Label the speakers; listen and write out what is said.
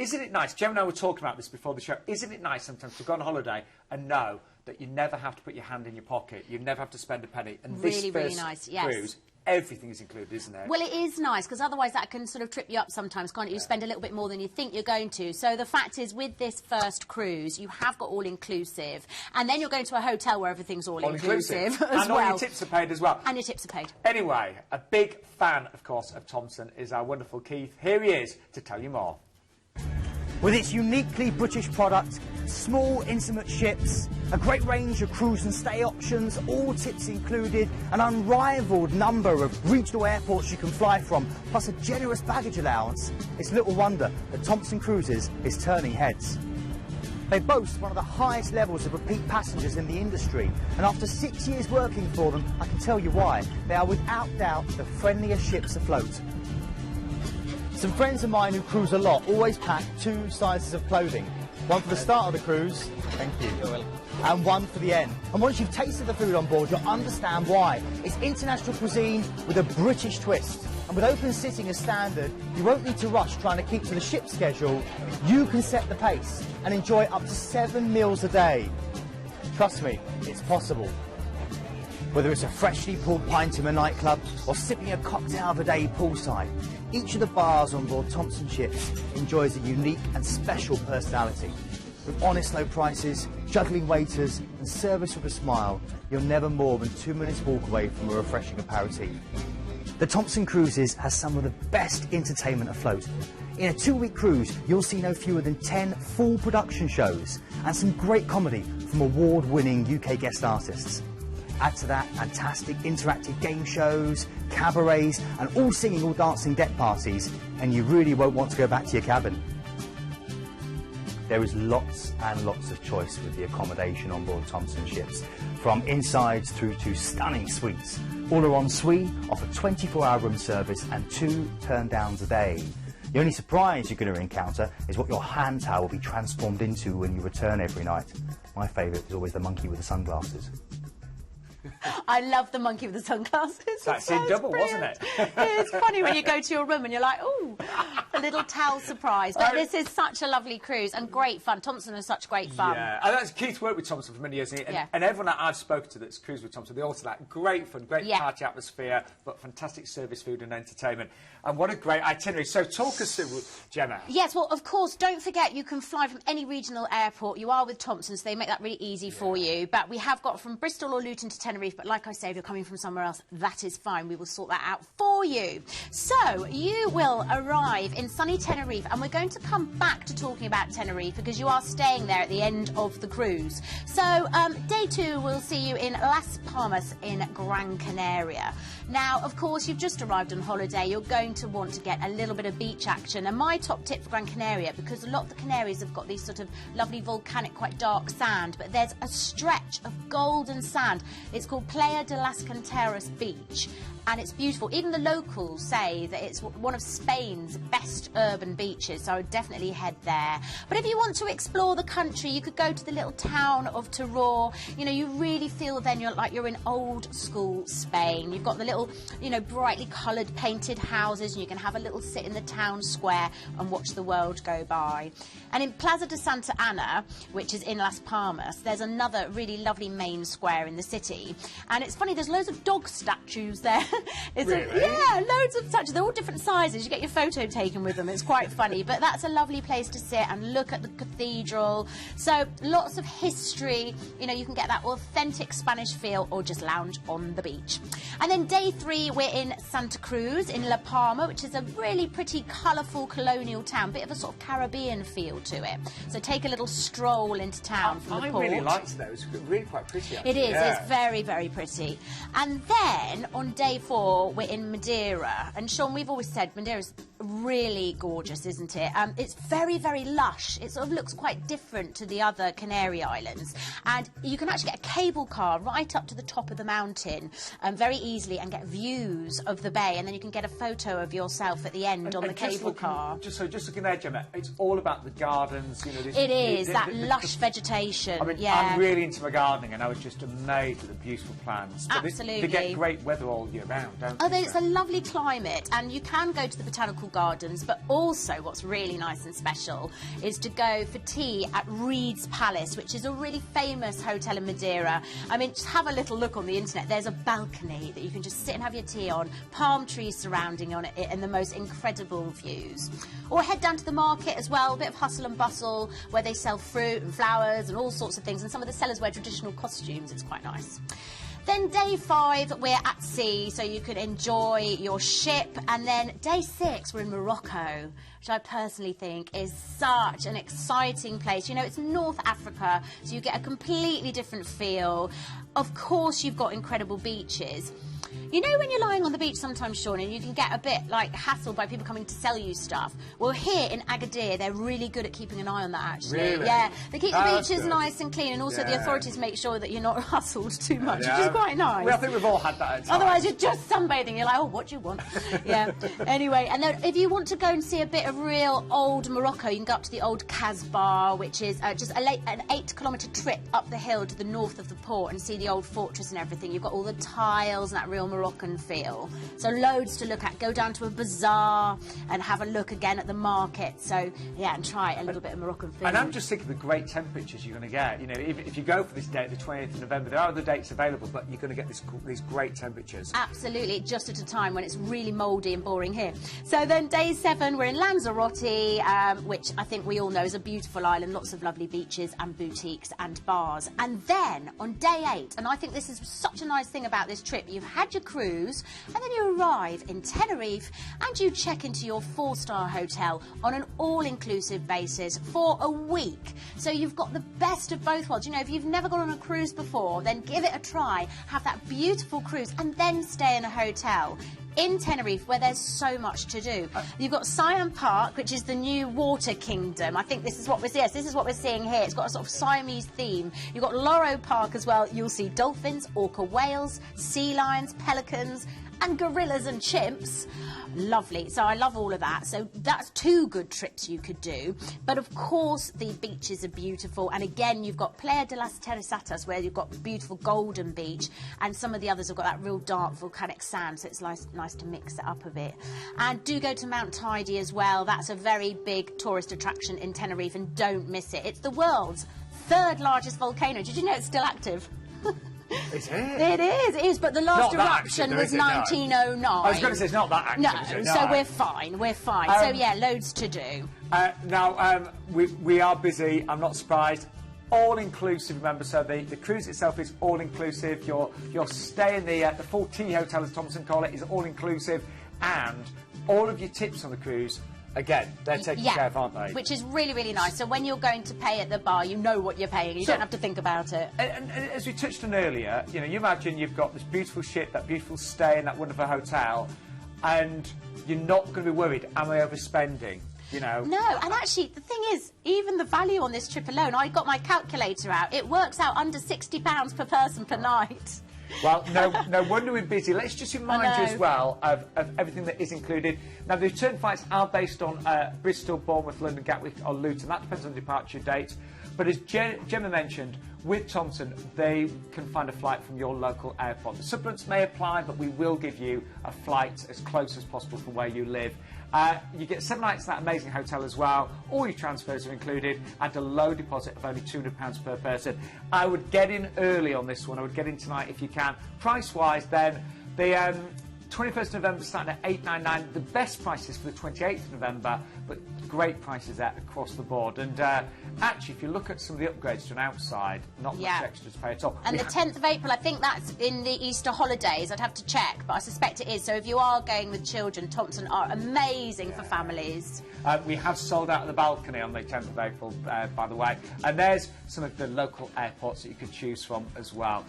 Speaker 1: isn't it nice? Gemma and I were talking about this before the show. Isn't it nice sometimes to go on holiday and know that you never have to put your hand in your pocket, you never have to spend a penny? And
Speaker 2: Really,
Speaker 1: this
Speaker 2: really
Speaker 1: first
Speaker 2: nice, yes.
Speaker 1: cruise, everything is included, isn't it?
Speaker 2: Well, it is nice, because otherwise that can sort of trip you up sometimes, can't it? You spend a little bit more than you think you're going to. So the fact is, with this first cruise, you have got all-inclusive, and then you're going to a hotel where everything's all-inclusive as well.
Speaker 1: And all your tips are paid as well.
Speaker 2: And your tips are paid.
Speaker 1: Anyway, a big fan, of course, of Thomson is our wonderful Keith. Here he is to tell you more.
Speaker 3: With its uniquely British product, small, intimate ships, a great range of cruise and stay options, all tips included, an unrivaled number of regional airports you can fly from, plus a generous baggage allowance, it's little wonder that Thomson Cruises is turning heads. They boast one of the highest levels of repeat passengers in the industry, and after 6 years working for them, I can tell you why. They are without doubt the friendliest ships afloat. Some friends of mine who cruise a lot always pack 2 sizes of clothing. One for the start of the cruise, thank you, and one for the end. And once you've tasted the food on board, you'll understand why. It's international cuisine with a British twist. And with open sitting as standard, you won't need to rush trying to keep to the ship's schedule. You can set the pace and enjoy up to 7 meals a day. Trust me, it's possible. Whether it's a freshly pulled pint in a nightclub or sipping a cocktail of a day poolside, each of the bars on board Thomson ships enjoys a unique and special personality. With honest low prices, juggling waiters and service with a smile, you're never more than 2 minutes walk away from a refreshing aperitif. The Thomson Cruises has some of the best entertainment afloat. In a 2-week cruise, you'll see no fewer than 10 full production shows and some great comedy from award-winning UK guest artists. Add to that fantastic interactive game shows, cabarets, and all singing, all dancing deck parties, and you really won't want to go back to your cabin. There is lots and lots of choice with the accommodation on board Thomson ships, from insides through to stunning suites. All are en suite, offer 24-hour room service and 2 turn-downs a day. The only surprise you're going to encounter is what your hand towel will be transformed into when you return every night. My favourite is always the monkey with the sunglasses.
Speaker 2: I love the monkey with the sunglasses.
Speaker 1: That's in double, wasn't it?
Speaker 2: It's funny when you go to your room and you're like, ooh, a little towel surprise. But this is such a lovely cruise and great fun. Thomson is such great fun.
Speaker 1: Yeah, and that's Keith worked with Thomson for many years, and everyone that I've spoken to that's cruised with Thomson, they all say that great fun, great party atmosphere, but fantastic service, food and entertainment. And what a great itinerary. So talk us through, Gemma.
Speaker 2: Yes, well, of course, don't forget you can fly from any regional airport. You are with Thomson, so they make that really easy for you. But we have got from Bristol or Luton to Tenerife, but like I say, if you're coming from somewhere else, that is fine. We will sort that out for you. So you will arrive in sunny Tenerife, and we're going to come back to talking about Tenerife because you are staying there at the end of the cruise. So day 2 we'll see you in Las Palmas in Gran Canaria. Now, of course, you've just arrived on holiday. You're going to want to get a little bit of beach action. And my top tip for Gran Canaria, because a lot of the Canaries have got these sort of lovely volcanic, quite dark sand, but there's a stretch of golden sand. It's called Playa de las Canteras Beach, and it's beautiful. Even the locals say that it's one of Spain's best urban beaches, so I would definitely head there. But if you want to explore the country, you could go to the little town of Terror. You know, you really feel then you're in old school Spain. You've got the little, you know, brightly coloured painted houses, and you can have a little sit in the town square and watch the world go by. And in Plaza de Santa Ana, which is in Las Palmas, there's another really lovely main square in the city. And it's funny, there's loads of dog statues there. Yeah, loads of statues. They're all different sizes. You get your photo taken with them. It's quite funny. But that's a lovely place to sit and look at the cathedral. So lots of history. You know, you can get that authentic Spanish feel or just lounge on the beach. And then day 3, we're in Santa Cruz in La Palma, which is a really pretty, colourful colonial town. Bit of a sort of Caribbean feel to it. So take a little stroll into town from the port.
Speaker 1: I really liked it. It was really quite pretty, actually.
Speaker 2: It is. Yeah. It's very, very pretty. And then on day 4, we're in Madeira. And Sean, we've always said Madeira's really gorgeous, isn't it? It's very, very lush. It sort of looks quite different to the other Canary Islands. And you can actually get a cable car right up to the top of the mountain very easily and get views of the bay. And then you can get a photo of yourself at the end on the cable car.
Speaker 1: Just looking there, Gemma, it's all about the gardens. You know,
Speaker 2: it is, that lush vegetation.
Speaker 1: I mean,
Speaker 2: yeah.
Speaker 1: I'm really into my gardening, and I was just amazed at the beautiful plants fans.
Speaker 2: Absolutely.
Speaker 1: They get great weather all year round, don't they?
Speaker 2: It's a lovely climate, and you can go to the botanical gardens, but also what's really nice and special is to go for tea at Reed's Palace, which is a really famous hotel in Madeira. I mean, just have a little look on the internet. There's a balcony that you can just sit and have your tea on, palm trees surrounding on it, and the most incredible views. Or head down to the market as well, a bit of hustle and bustle, where they sell fruit and flowers and all sorts of things, and some of the sellers wear traditional costumes. It's quite nice. Then day 5, we're at sea, so you can enjoy your ship. And then day 6, we're in Morocco, which I personally think is such an exciting place. You know, it's North Africa, so you get a completely different feel. Of course, you've got incredible beaches. You know when you're lying on the beach sometimes, Sean, and you can get a bit, like, hassled by people coming to sell you stuff? Well, here in Agadir, they're really good at keeping an eye on that, actually.
Speaker 1: Really?
Speaker 2: Yeah. They keep the beaches nice and clean, and also the authorities make sure that you're not hustled too much, which is quite nice.
Speaker 1: Well, I think we've all had that at times.
Speaker 2: Otherwise, you're just sunbathing. You're like, oh, what do you want? Yeah. Anyway, and then if you want to go and see a bit of real old Morocco, you can go up to the old Casbah, which is just an 8-kilometre trip up the hill to the north of the port, and see the old fortress and everything. You've got all the tiles and that real Moroccan feel. So loads to look at. Go down to a bazaar and have a look again at the market. So, yeah, and try a little bit of Moroccan food.
Speaker 1: And I'm just thinking of the great temperatures you're going to get. You know, if you go for this date, the 20th of November, there are other dates available, but you're going to get these great temperatures.
Speaker 2: Absolutely, just at a time when it's really mouldy and boring here. So then day 7, we're in Lanzarote, which I think we all know is a beautiful island, lots of lovely beaches and boutiques and bars. And then on day 8, and I think this is such a nice thing about this trip, you've had your cruise, and then you arrive in Tenerife and you check into your 4-star hotel on an all-inclusive basis for a week. So you've got the best of both worlds. You know, if you've never gone on a cruise before, then give it a try, have that beautiful cruise, and then stay in a hotel in Tenerife, where there's so much to do. You've got Siam Park, which is the new water kingdom. I think this is what we're seeing. Yes, this is what we're seeing here. It's got a sort of Siamese theme. You've got Loro Park as well. You'll see dolphins, orca whales, sea lions, pelicans, and gorillas and chimps. Lovely. So I love all of that. So that's 2 good trips you could do. But of course, the beaches are beautiful. And again, you've got Playa de las Terrasatas, where you've got beautiful golden beach. And some of the others have got that real dark volcanic sand. So it's nice to mix it up a bit. And do go to Mount Tidy as well. That's a very big tourist attraction in Tenerife, and don't miss it. It's the world's 3rd largest volcano. Did you know it's still active?
Speaker 1: Is it?
Speaker 2: It is, but the last eruption was 1909.
Speaker 1: I was going to say, it's not that active,
Speaker 2: no,
Speaker 1: is it?
Speaker 2: So we're fine, so yeah, loads to do.
Speaker 1: Now, we are busy, I'm not surprised. All-inclusive, remember, so the cruise itself is all-inclusive. Your stay in the 4T hotel, as Thomson call it, is all-inclusive, and all of your tips on the cruise, again, they're taken care of, aren't they?
Speaker 2: Which is really, really nice. So when you're going to pay at the bar, you know what you're paying. You don't have to think about it.
Speaker 1: And as we touched on earlier, you know, you imagine you've got this beautiful ship, that beautiful stay in that wonderful hotel, and you're not going to be worried, am I overspending? You know. No,
Speaker 2: and actually, the thing is, even the value on this trip alone, I got my calculator out, it works out under £60 per person per night.
Speaker 1: Well, no wonder we're busy. Let's just remind you as well of everything that is included. Now, the return flights are based on Bristol, Bournemouth, London, Gatwick or Luton. That depends on departure date. But as Gemma mentioned, with Thomson, they can find a flight from your local airport. The supplements may apply, but we will give you a flight as close as possible from where you live. You get 7 nights at that amazing hotel as well. All your transfers are included, and a low deposit of only £200 per person. I would get in early on this one. I would get in tonight if you can. Price-wise, then, the 21st of November starting at $899. The best prices for the 28th of November, but great prices there across the board. And actually, if you look at some of the upgrades to an outside, not much extra to pay at all.
Speaker 2: And the 10th of April, I think that's in the Easter holidays. I'd have to check, but I suspect it is. So if you are going with children, Thomson are amazing for families.
Speaker 1: We have sold out of the balcony on the 10th of April, by the way. And there's some of the local airports that you could choose from as well.